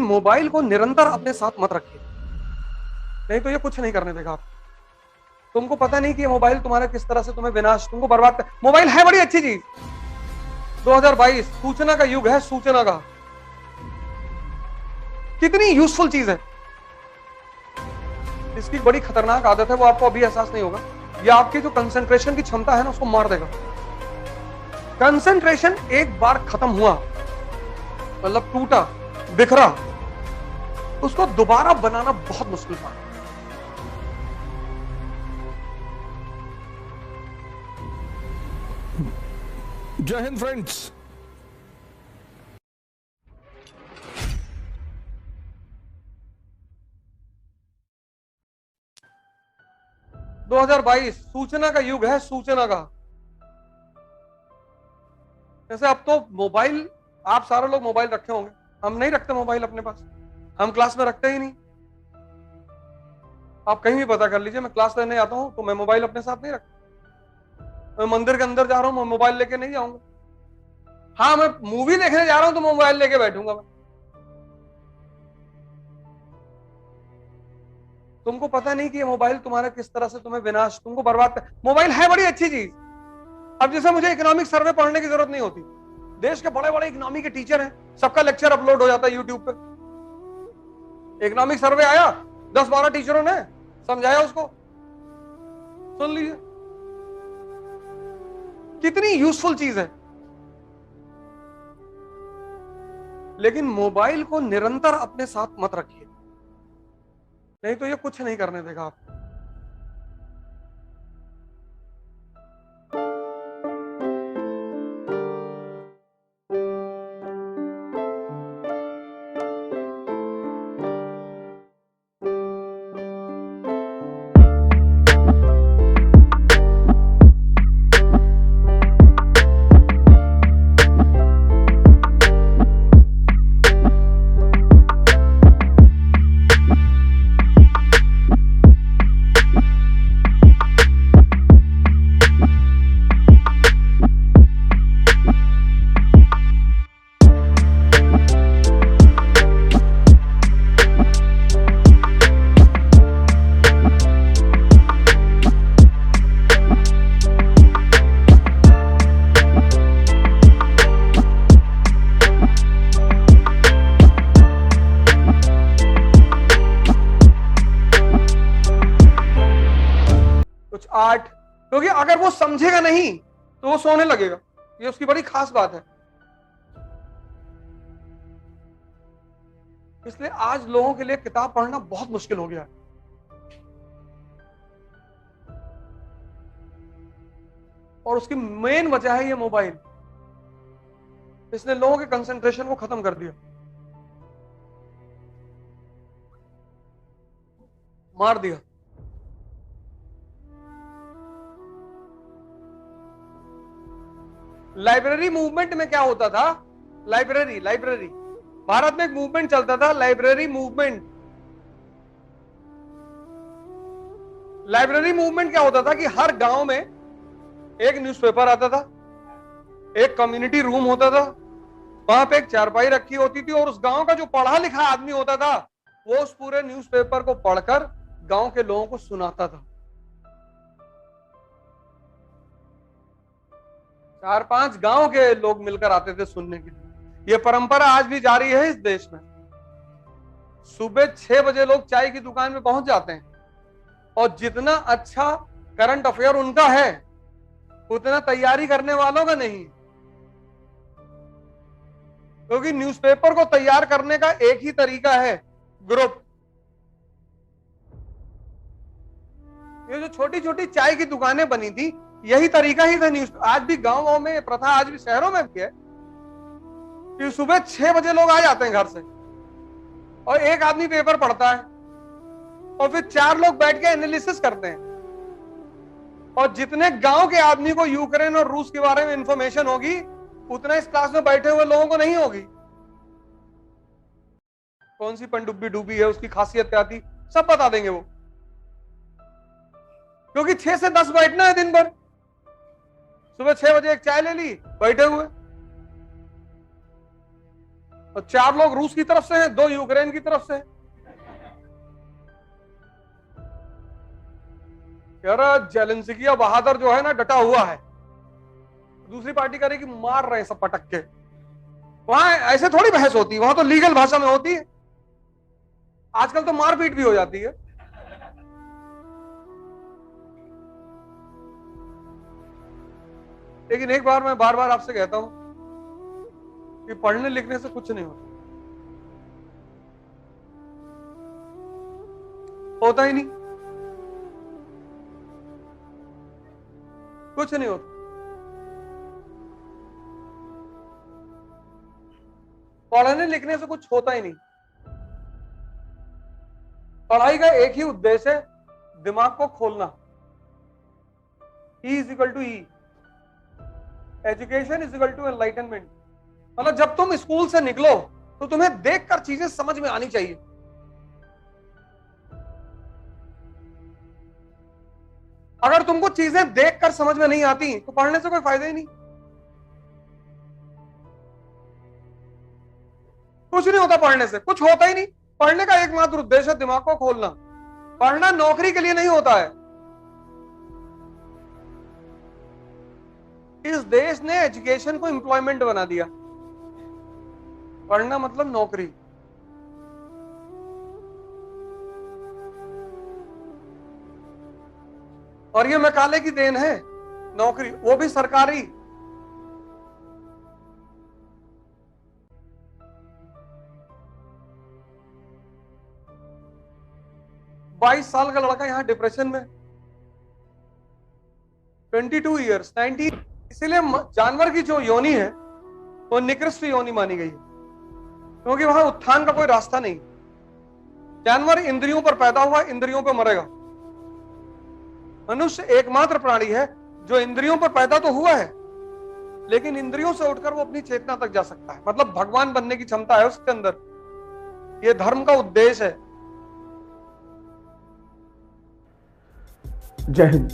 Mobile को निरंतर अपने साथ मत रखिए, नहीं तो ये कुछ नहीं करने देगा आपको। तुमको पता नहीं कि ये मोबाइल तुम्हारा किस तरह से तुम्हें विनाश, तुमको बर्बाद कर। मोबाइल है बड़ी अच्छी चीज। 2022 सूचना का युग है, सूचना का कितनी यूजफुल चीज है। इसकी बड़ी खतरनाक आदत है, वो आपको अभी एहसास नहीं होगा। ये आपकी जो कंसंट्रेशन की क्षमता है ना, उसको मार देगा। कंसंट्रेशन एक बार खत्म हुआ, मतलब टूटा बिखरा, उसको दोबारा बनाना बहुत मुश्किल था। जय हिंद फ्रेंड्स। दो 2022 सूचना का युग है, सूचना का। जैसे अब तो मोबाइल, आप सारे लोग मोबाइल रखे होंगे, हम नहीं रखते मोबाइल अपने पास, हम क्लास में रखते ही नहीं। आप कहीं भी पता कर लीजिए, मैं क्लास लेने आता हूं तो मैं मोबाइल अपने साथ नहीं रखता। मैं मंदिर के अंदर जा रहा हूं, मैं मोबाइल लेके नहीं जाऊंगा। हाँ, मैं मूवी देखने जा रहा हूं तो मोबाइल लेके बैठूंगा मैं। तुमको पता नहीं कि ये मोबाइल तुम्हारा किस तरह से तुम्हें विनाश, तुमको बर्बाद कर। मोबाइल है बड़ी अच्छी चीज। अब जैसे मुझे इकोनॉमिक सर्वे पढ़ने की जरूरत नहीं होती, देश के बड़े बड़े इकोनॉमी के टीचर हैं, सबका लेक्चर अपलोड हो जाता है यूट्यूब पे। इकोनॉमिक सर्वे आया, 10-12 टीचरों ने समझाया, उसको सुन लीजिए। कितनी यूजफुल चीज है। लेकिन मोबाइल को निरंतर अपने साथ मत रखिए, नहीं तो ये कुछ नहीं करने देगा आपको। कुछ आर्ट, क्योंकि अगर वो समझेगा नहीं तो वो सोने लगेगा। ये उसकी बड़ी खास बात है। इसलिए आज लोगों के लिए किताब पढ़ना बहुत मुश्किल हो गया है। और उसकी मेन वजह है ये मोबाइल। इसने लोगों के कंसंट्रेशन को खत्म कर दिया, मार दिया। लाइब्रेरी मूवमेंट में क्या होता था? लाइब्रेरी लाइब्रेरी भारत में एक मूवमेंट चलता था, लाइब्रेरी मूवमेंट। लाइब्रेरी मूवमेंट क्या होता था कि हर गांव में एक न्यूज़पेपर आता था, एक कम्युनिटी रूम होता था, वहां पे एक चारपाई रखी होती थी, और उस गांव का जो पढ़ा लिखा आदमी होता था वो उस पूरे न्यूज़पेपर को पढ़कर गांव के लोगों को सुनाता था। 4-5 गांव के लोग मिलकर आते थे सुनने के लिए। यह परंपरा आज भी जारी है इस देश में। सुबह 6 बजे लोग चाय की दुकान में पहुंच जाते हैं, और जितना अच्छा करंट अफेयर उनका है उतना तैयारी करने वालों का नहीं, क्योंकि न्यूज़पेपर को तैयार करने का एक ही तरीका है, ग्रुप। ये जो छोटी छोटी चाय की दुकानें बनी थी, यही तरीका ही था न्यूज। आज भी गांव में प्रथा, आज भी शहरों में भी है कि सुबह 6 बजे लोग आ जाते हैं घर से, और एक आदमी पेपर पढ़ता है, और फिर 4 लोग बैठ के एनालिसिस करते हैं। और जितने गांव के आदमी को यूक्रेन और रूस के बारे में इंफॉर्मेशन होगी, उतना इस क्लास में बैठे हुए लोगों को नहीं होगी। कौन सी पनडुब्बी डूबी है, उसकी खासियत क्या थी, सब बता देंगे वो, क्योंकि 6 से 10 बैठना है दिन भर। सुबह 6 बजे एक चाय ले ली, बैठे हुए। और 4 लोग रूस की तरफ से हैं, 2 यूक्रेन की तरफ से हैं। यार जेलेंस्की बहादुर जो है ना डटा हुआ है, दूसरी पार्टी कह रही कि मार रहे हैं सब पटक के। वहां ऐसे थोड़ी बहस होती है, वहां तो लीगल भाषा में होती है। आजकल तो मारपीट भी हो जाती है। लेकिन एक बार मैं बार बार आपसे कहता हूं कि पढ़ने लिखने से कुछ नहीं होता ही नहीं, कुछ नहीं होता। पढ़ने लिखने से कुछ होता ही नहीं। पढ़ाई का एक ही उद्देश्य है, दिमाग को खोलना। E is equal to E, education is equal to enlightenment. मतलब जब तुम स्कूल से निकलो तो तुम्हें देखकर चीजें समझ में आनी चाहिए। अगर तुमको चीजें देखकर समझ में नहीं आती तो पढ़ने से कोई फायदा ही नहीं। कुछ नहीं होता पढ़ने से, कुछ होता ही नहीं। पढ़ने का एकमात्र उद्देश्य है दिमाग को खोलना। पढ़ना नौकरी के लिए नहीं होता है। इस देश ने एजुकेशन को एम्प्लॉयमेंट बना दिया। पढ़ना मतलब नौकरी। और ये मैकाले की देन है, नौकरी, वो भी सरकारी। बाईस साल का लड़का यहां डिप्रेशन में, 22 ईयर्स, 19। इसीलिए जानवर की जो योनि है वो निकृष्ट योनि मानी गई है, क्योंकि वहां उत्थान का कोई रास्ता नहीं। जानवर इंद्रियों पर पैदा हुआ, इंद्रियों पर मरेगा। मनुष्य एकमात्र प्राणी है जो इंद्रियों पर पैदा तो हुआ है, लेकिन इंद्रियों से उठकर वो अपनी चेतना तक जा सकता है। मतलब भगवान बनने की क्षमता है उसके अंदर। ये धर्म का उद्देश्य है। जय हिंद।